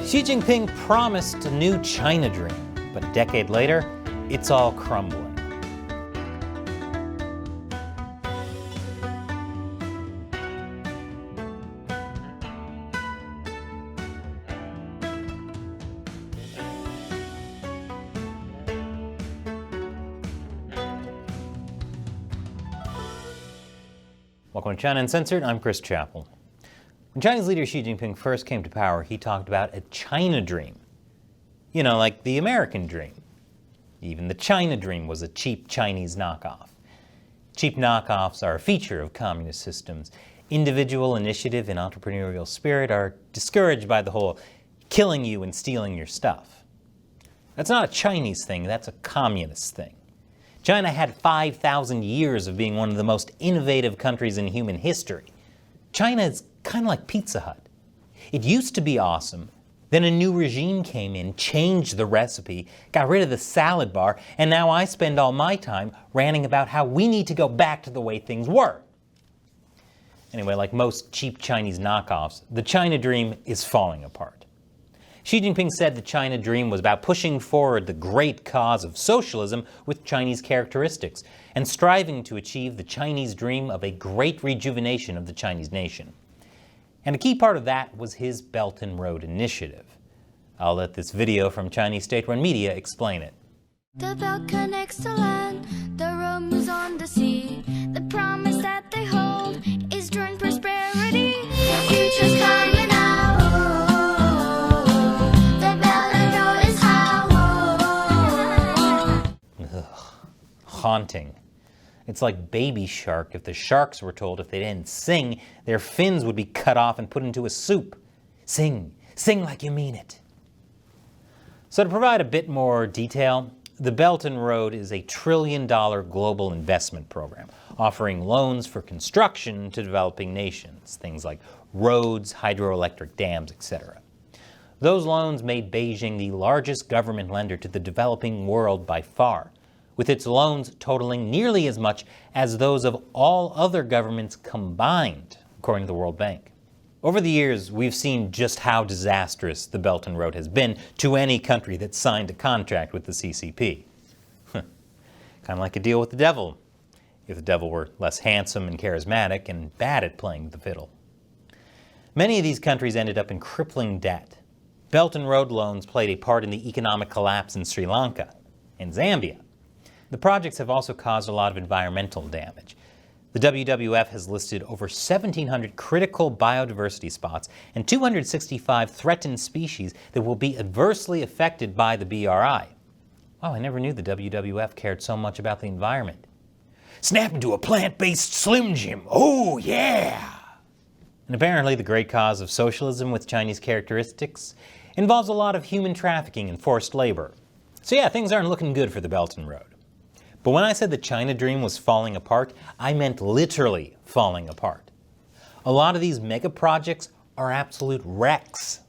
Xi Jinping promised a new China dream, but a decade later, it's all crumbling. Welcome to China Uncensored, I'm Chris Chappell. When Chinese leader Xi Jinping first came to power, he talked about a China dream. You know, like the American dream. Even the China dream was a cheap Chinese knockoff. Cheap knockoffs are a feature of communist systems. Individual initiative and entrepreneurial spirit are discouraged by the whole killing you and stealing your stuff. That's not a Chinese thing, that's a communist thing. China had 5,000 years of being one of the most innovative countries in human history. China is kind of like Pizza Hut. It used to be awesome, then a new regime came in, changed the recipe, got rid of the salad bar, and now I spend all my time ranting about how we need to go back to the way things were. Anyway, like most cheap Chinese knockoffs, the China dream is falling apart. Xi Jinping said the China dream was about pushing forward the great cause of socialism with Chinese characteristics and striving to achieve the Chinese dream of a great rejuvenation of the Chinese nation. And a key part of that was his Belt and Road Initiative. I'll let this video from Chinese state-run media explain it. The belt connects to land, the road moves on the sea. The promise that they hold is joint prosperity. The future's coming out. Haunting. It's like Baby Shark if the sharks were told if they didn't sing, their fins would be cut off and put into a soup. Sing, sing like you mean it. So to provide a bit more detail, the Belt and Road is a $1 trillion global investment program, offering loans for construction to developing nations, things like roads, hydroelectric dams, etc. Those loans made Beijing the largest government lender to the developing world by far, with its loans totaling nearly as much as those of all other governments combined, according to the World Bank. Over the years, we've seen just how disastrous the Belt and Road has been to any country that signed a contract with the CCP. Kind of like a deal with the devil, if the devil were less handsome and charismatic and bad at playing the fiddle. Many of these countries ended up in crippling debt. Belt and Road loans played a part in the economic collapse in Sri Lanka and Zambia. The projects have also caused a lot of environmental damage. The WWF has listed over 1,700 critical biodiversity spots and 265 threatened species that will be adversely affected by the BRI. Wow, I never knew the WWF cared so much about the environment. Snap into a plant-based Slim Jim, oh yeah! And apparently the great cause of socialism with Chinese characteristics involves a lot of human trafficking and forced labor. So yeah, things aren't looking good for the Belt and Road. But when I said the China dream was falling apart, I meant literally falling apart. A lot of these mega projects are absolute wrecks.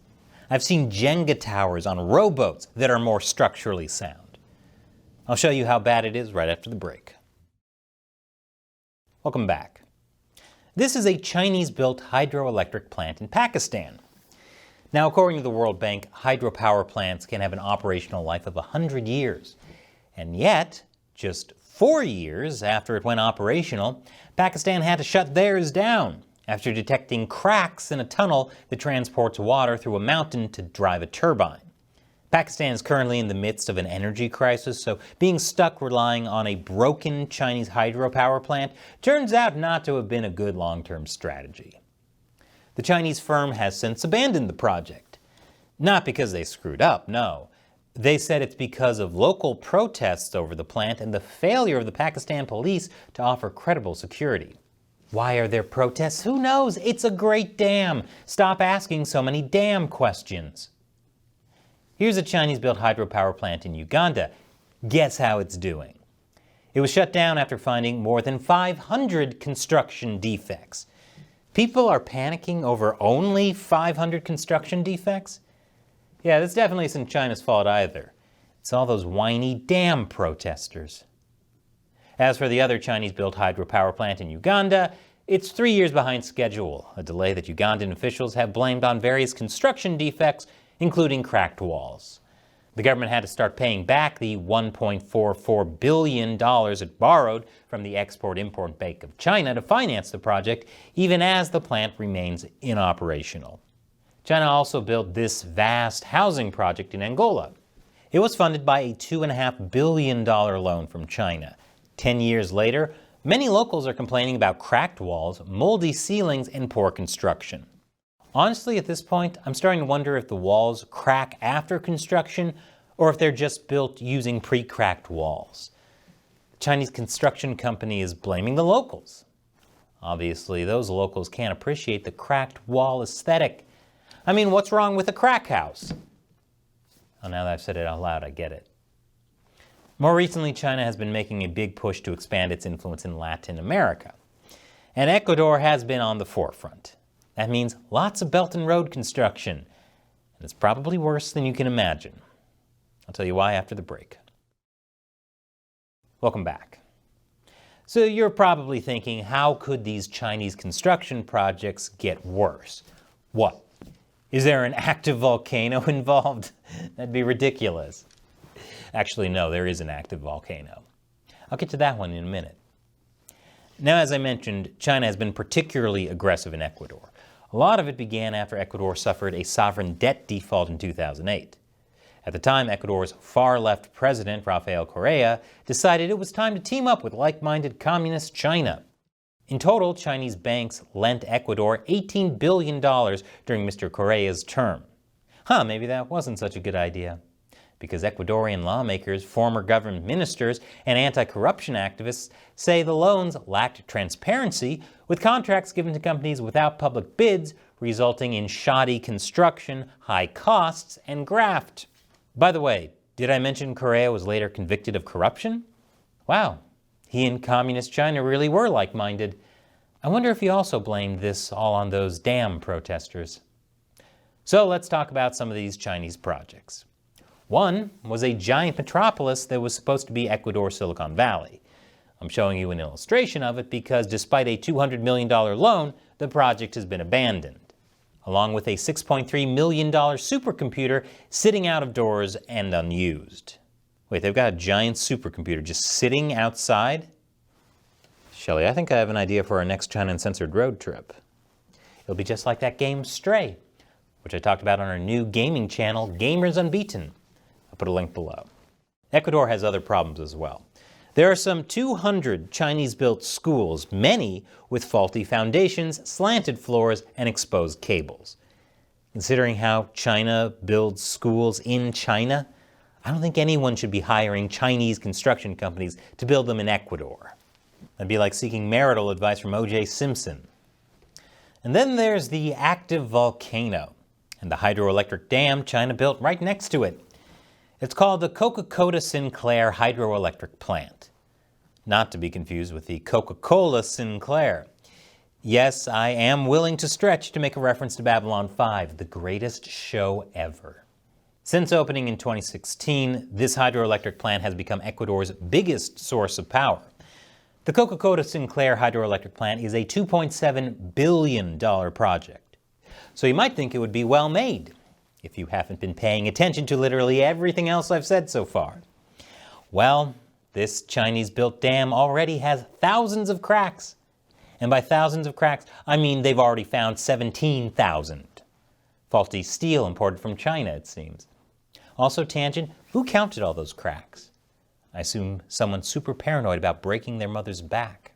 I've seen Jenga towers on rowboats that are more structurally sound. I'll show you how bad it is right after the break. Welcome back. This is a Chinese-built hydroelectric plant in Pakistan. Now, according to the World Bank, hydropower plants can have an operational life of 100 years. And yet, just 4 years after it went operational, Pakistan had to shut theirs down after detecting cracks in a tunnel that transports water through a mountain to drive a turbine. Pakistan is currently in the midst of an energy crisis, so being stuck relying on a broken Chinese hydropower plant turns out not to have been a good long-term strategy. The Chinese firm has since abandoned the project. Not because they screwed up, no. They said it's because of local protests over the plant and the failure of the Pakistan police to offer credible security. Why are there protests? Who knows? It's a great dam. Stop asking so many damn questions. Here's a Chinese-built hydropower plant in Uganda. Guess how it's doing. It was shut down after finding more than 500 construction defects. People are panicking over only 500 construction defects? Yeah, this definitely isn't China's fault either. It's all those whiny dam protesters. As for the other Chinese-built hydropower plant in Uganda, it's 3 years behind schedule, a delay that Ugandan officials have blamed on various construction defects, including cracked walls. The government had to start paying back the $1.44 billion it borrowed from the Export-Import Bank of China to finance the project, even as the plant remains inoperational. China also built this vast housing project in Angola. It was funded by a $2.5 billion loan from China. 10 years later, many locals are complaining about cracked walls, moldy ceilings, and poor construction. Honestly, at this point, I'm starting to wonder if the walls crack after construction or if they're just built using pre-cracked walls. The Chinese construction company is blaming the locals. Obviously, those locals can't appreciate the cracked wall aesthetic. I mean, what's wrong with a crack house? Oh, now that I've said it out loud, I get it. More recently, China has been making a big push to expand its influence in Latin America. And Ecuador has been on the forefront. That means lots of Belt and Road construction. And it's probably worse than you can imagine. I'll tell you why after the break. Welcome back. So you're probably thinking, how could these Chinese construction projects get worse? What? Is there an active volcano involved? That'd be ridiculous. Actually, no, there is an active volcano. I'll get to that one in a minute. Now, as I mentioned, China has been particularly aggressive in Ecuador. A lot of it began after Ecuador suffered a sovereign debt default in 2008. At the time, Ecuador's far-left president, Rafael Correa, decided it was time to team up with like-minded communist China. In total, Chinese banks lent Ecuador $18 billion during Mr. Correa's term. Maybe that wasn't such a good idea. Because Ecuadorian lawmakers, former government ministers, and anti-corruption activists say the loans lacked transparency, with contracts given to companies without public bids, resulting in shoddy construction, high costs, and graft. By the way, did I mention Correa was later convicted of corruption? Wow, he and communist China really were like-minded. I wonder if he also blamed this all on those damn protesters. So let's talk about some of these Chinese projects. One was a giant metropolis that was supposed to be Ecuador's Silicon Valley. I'm showing you an illustration of it because despite a $200 million loan, the project has been abandoned, along with a $6.3 million supercomputer sitting out of doors and unused. Wait, they've got a giant supercomputer just sitting outside? Shelley, I think I have an idea for our next China Uncensored road trip. It'll be just like that game Stray, which I talked about on our new gaming channel, Gamers Unbeaten. I'll put a link below. Ecuador has other problems as well. There are some 200 Chinese-built schools, many with faulty foundations, slanted floors, and exposed cables. Considering how China builds schools in China, I don't think anyone should be hiring Chinese construction companies to build them in Ecuador. That'd be like seeking marital advice from O.J. Simpson. And then there's the active volcano and the hydroelectric dam China built right next to it. It's called the Coca-Cola Sinclair Hydroelectric Plant. Not to be confused with the Coca-Cola Sinclair. Yes, I am willing to stretch to make a reference to Babylon 5, the greatest show ever. Since opening in 2016, this hydroelectric plant has become Ecuador's biggest source of power. The Coca-Cola Sinclair Hydroelectric Plant is a $2.7 billion project. So you might think it would be well made, if you haven't been paying attention to literally everything else I've said so far. Well, this Chinese-built dam already has thousands of cracks. And by thousands of cracks, I mean they've already found 17,000. Faulty steel imported from China, it seems. Also, tangent, who counted all those cracks? I assume someone super paranoid about breaking their mother's back.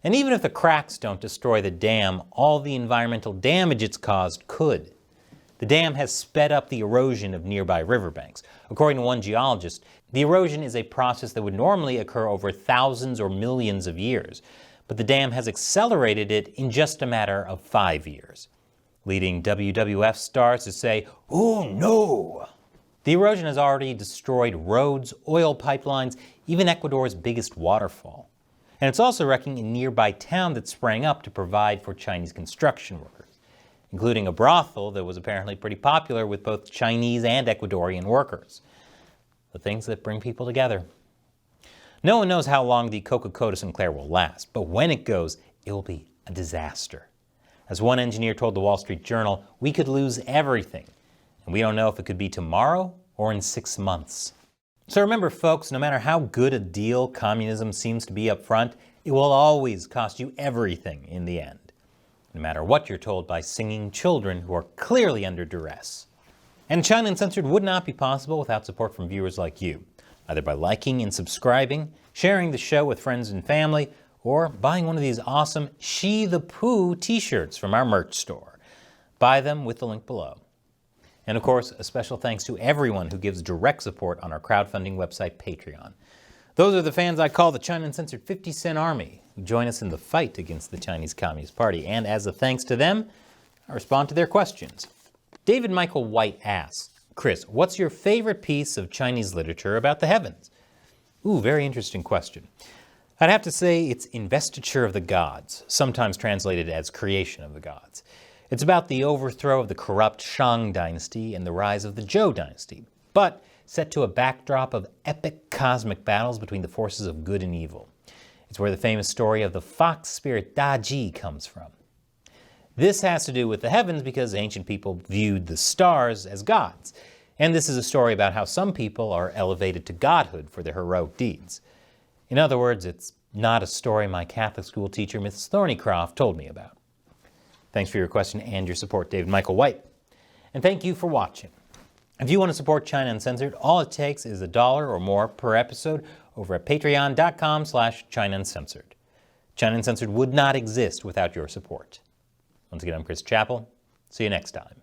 And even if the cracks don't destroy the dam, all the environmental damage it's caused could. The dam has sped up the erosion of nearby riverbanks. According to one geologist, the erosion is a process that would normally occur over thousands or millions of years, but the dam has accelerated it in just a matter of 5 years, leading WWF stars to say, "Oh no!" The erosion has already destroyed roads, oil pipelines, even Ecuador's biggest waterfall. And it's also wrecking a nearby town that sprang up to provide for Chinese construction workers, including a brothel that was apparently pretty popular with both Chinese and Ecuadorian workers. The things that bring people together. No one knows how long the Coca-Cola Sinclair will last, but when it goes, it will be a disaster. As one engineer told the Wall Street Journal, we could lose everything. And we don't know if it could be tomorrow or in 6 months. So remember, folks, no matter how good a deal communism seems to be up front, it will always cost you everything in the end, no matter what you're told by singing children who are clearly under duress. And China Uncensored would not be possible without support from viewers like you, either by liking and subscribing, sharing the show with friends and family, or buying one of these awesome Xi the Poo t-shirts from our merch store. Buy them with the link below. And of course, a special thanks to everyone who gives direct support on our crowdfunding website, Patreon. Those are the fans I call the China Uncensored 50-cent Army, who join us in the fight against the Chinese Communist Party. And as a thanks to them, I respond to their questions. David Michael White asks, Chris, what's your favorite piece of Chinese literature about the heavens? Ooh, very interesting question. I'd have to say it's Investiture of the Gods, sometimes translated as Creation of the Gods. It's about the overthrow of the corrupt Shang dynasty and the rise of the Zhou dynasty, but set to a backdrop of epic cosmic battles between the forces of good and evil. It's where the famous story of the fox spirit Da Ji comes from. This has to do with the heavens because ancient people viewed the stars as gods, and this is a story about how some people are elevated to godhood for their heroic deeds. In other words, it's not a story my Catholic school teacher, Mrs. Thornycroft, told me about. Thanks for your question and your support, David Michael White. And thank you for watching. If you want to support China Uncensored, all it takes is $1 or more per episode over at patreon.com/China Uncensored. China Uncensored would not exist without your support. Once again, I'm Chris Chappell. See you next time.